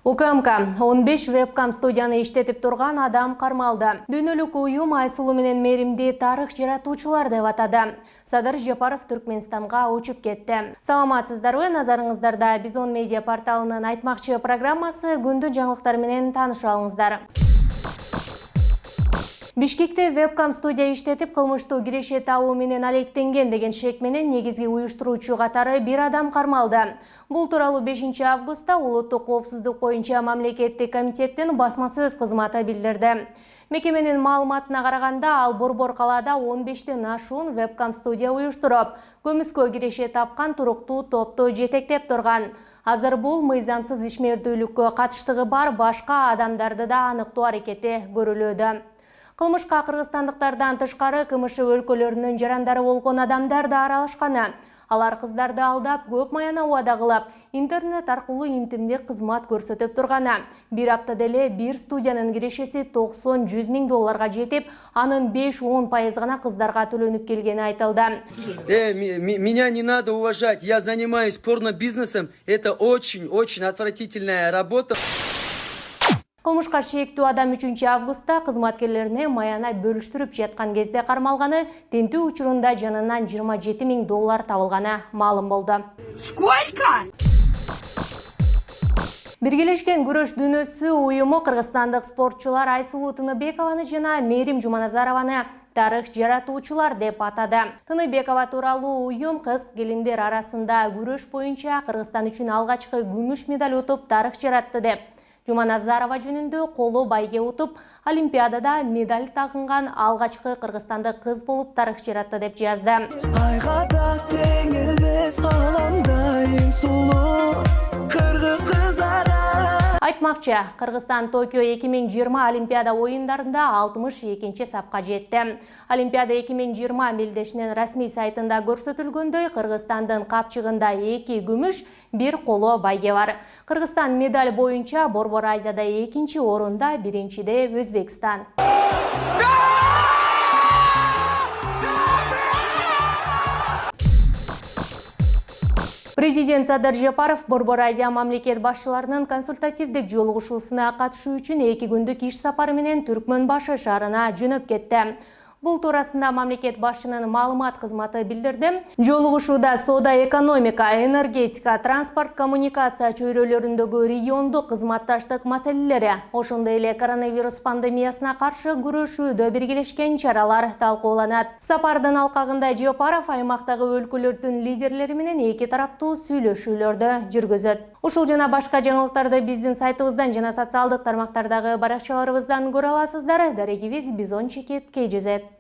УКМК 15 вебкам студияны иштетип турган адам кармалды. Дүйнөлүк уюм Айсулуу менен Меримди тарых жаратуучулар деп атады. Садыр Жапаров Түркменистанга учуп кетти. Саламатсыздарбы, назарыңыздарда Бизон медиа порталынын айтмакчы программасы күндүн жаңылыктары менен таанышып алыңыздар. Бишкекте вебкам студия иштетип кылмыштуу киреше табуу менен алектенген деген шек менен негизги уюштуруучу катары бир адам кармалды. Бул тууралуу 5 августта улуттук коопсуздук боюнча мамлекеттик комитеттин басма сөз кызматы билдирди. Мекеменин маалыматына караганда, ал Борбор калаада 15тен ашуун вебкам студия уюштуруп, көмүскө киреше тапкан туруктуу топту жетектеп турган. Азыр бул мыйзамсыз ишмердүүлүккө катыштыгы бар башка адамдарды да аныктоо аракети көрүлүүдө. Кылмышка кыргызстандыктардан тышкары КМШ өлкөлөрүнүн жарандары болгон адамдар да аралашканы. Алар кыздарды алдап, көп маяна убада кылып, интернет аркылуу интимдик кызмат көрсөтүп турганы. Бир аптада эле бир студиянын кирешеси 90-100 миң долларга жетип, анын 5-10% гана кыздарга төлөнүп келгени айтылды. Меня не надо уважать, я занимаюсь порно-бизнесом, это очень отвратительная работа. Кылмышка шектүү адам 3 августта кызматкерлерине маяна бөлүштүрүп жаткан кезде кармалганы, тинтүү учурунда жанынан 27 миң доллар табылганы маалым болду. Сколько? Биргелешкен күрөш дүйнөсү уюму кыргызстандык спортчулар Айсулуу Тыныбекованы жана Мерим Жуманазарованы тарых жаратуучулар деп атады. Тыныбекова тууралуу уюм кыз-келиндер арасында күрөш боюнча Кыргызстан үчүн алгачкы күмүш медаль утуп тарых жаратты деп. Жуманазарова жөнүндө коло байге утуп, Олимпиадада медаль тагынган алгачкы кыргызстандык кыз болуп тарых жаратты деп жазды. Айгада теңелбес галамда эң сулуу кыргыз кыздары. Айтмакчы, Кыргызстан Токио 2020 Олимпиада оюндарында 62-нчи сапка жетти. Олимпиада 2020 мелдешинин расмий сайтында көрсөтүлгөндөй, Кыргызстандын капчыгында 2 күмүш, 1 коло байге бар. Кыргызстан медаль боюнча Борбор Азияда 2-нчи орунда, 1-нчиде Өзбекстан. Президент Садыр Жапаров Борбор Азия мамлекет башчыларынын консультативдик жолугушуусуна катышуу үчүн 2 күндүк иш сапары менен Түркмөнбашы шаарына жөнөп кетти. Бул туурасында мамлекет башчынын маалымат кызматы билдирди. Жолугушууда соода, экономика, энергетика, транспорт, коммуникация чөйрөлөрүндөгү региондук кызматташтык маселелери, ошондой эле коронавирус пандемиясына каршы күрөшүүдө биргелешкен чаралар талкууланат. Сапардын алкагында Жапаров аймактагы өлкөлөрдүн лидерлери менен 2 тараптуу сүйлөшүүлөрдү жүргүзөт. Ушул жана башка жаңылыктарды биздин сайтыбыздан жана социалдык тармактардагы баракчаларыбыздан көрө аласыздар. Дарегибиз Бизон Чекет KGZ.